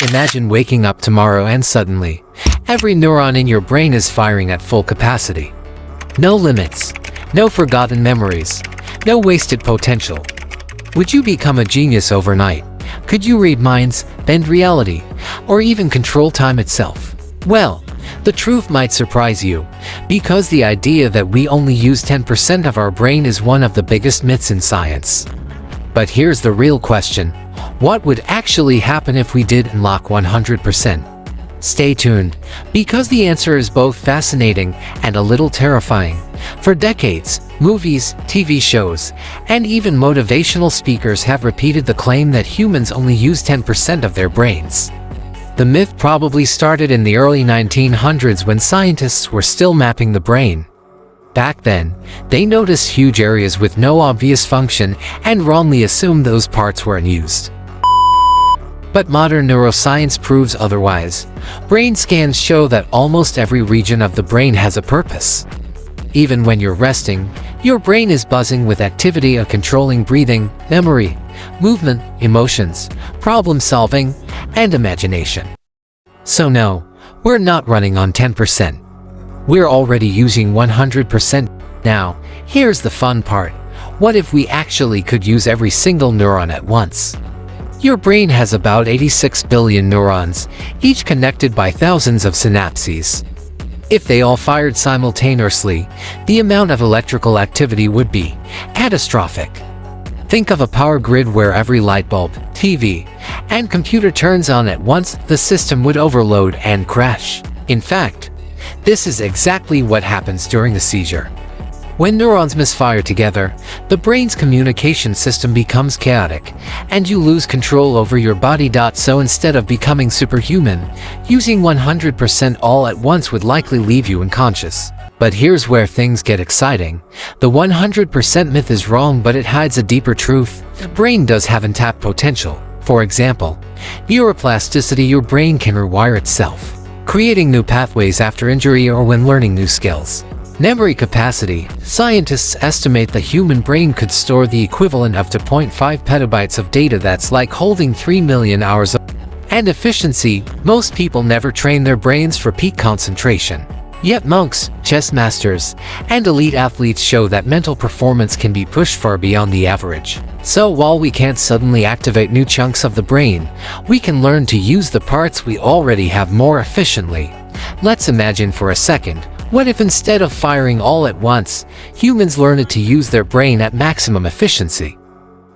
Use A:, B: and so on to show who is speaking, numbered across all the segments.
A: Imagine waking up tomorrow and suddenly, every neuron in your brain is firing at full capacity. No limits, no forgotten memories, no wasted potential. Would you become a genius overnight? Could you read minds, bend reality, or even control time itself? Well, the truth might surprise you, because the idea that we only use 10% of our brain is one of the biggest myths in science. But here's the real question. What would actually happen if we did unlock 100%? Stay tuned, because the answer is both fascinating and a little terrifying. For decades, movies, TV shows, and even motivational speakers have repeated the claim that humans only use 10% of their brains. The myth probably started in the early 1900s when scientists were still mapping the brain. Back then, they noticed huge areas with no obvious function and wrongly assumed those parts were unused. But modern neuroscience proves otherwise. Brain scans show that almost every region of the brain has a purpose. Even when you're resting, your brain is buzzing with activity controlling breathing, memory, movement, emotions, problem solving, and imagination. So no, we're not running on 10%. We're already using 100%. Now, here's the fun part. What if we actually could use every single neuron at once? Your brain has about 86 billion neurons, each connected by thousands of synapses. If they all fired simultaneously, the amount of electrical activity would be catastrophic. Think of a power grid where every light bulb, TV, and computer turns on at once. The system would overload and crash. In fact, this is exactly what happens during a seizure. When neurons misfire together, the brain's communication system becomes chaotic, and you lose control over your body. So instead of becoming superhuman, using 100% all at once would likely leave you unconscious. But here's where things get exciting. The 100% myth is wrong, but it hides a deeper truth. The brain does have untapped potential. For example, neuroplasticity. Your brain can rewire itself, creating new pathways after injury or when learning new skills. Memory capacity. Scientists estimate the human brain could store the equivalent of 2.5 petabytes of data. That's like holding 3 million hours of. And efficiency. Most people never train their brains for peak concentration. Yet monks, chess masters, and elite athletes show that mental performance can be pushed far beyond the average. So while we can't suddenly activate new chunks of the brain, we can learn to use the parts we already have more efficiently. Let's imagine for a second. What if instead of firing all at once, humans learned to use their brain at maximum efficiency?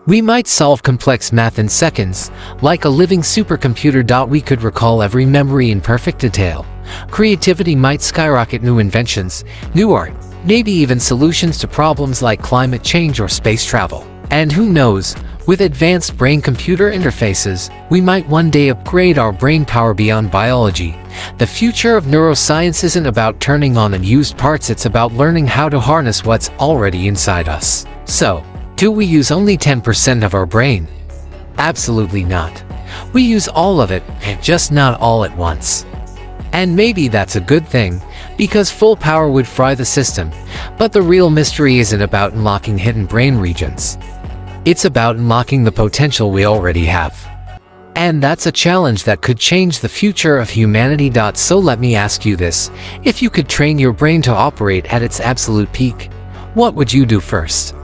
A: We might solve complex math in seconds, like a living supercomputer. We could recall every memory in perfect detail. Creativity might skyrocket. New inventions, new art, maybe even solutions to problems like climate change or space travel. And who knows, with advanced brain-computer interfaces, we might one day upgrade our brain power beyond biology. The future of neuroscience isn't about turning on unused parts, it's about learning how to harness what's already inside us. So, do we use only 10% of our brain? Absolutely not. We use all of it, and just not all at once. And maybe that's a good thing, because full power would fry the system. But the real mystery isn't about unlocking hidden brain regions. It's about unlocking the potential we already have. And that's a challenge that could change the future of humanity. So let me ask you this. If you could train your brain to operate at its absolute peak, what would you do first?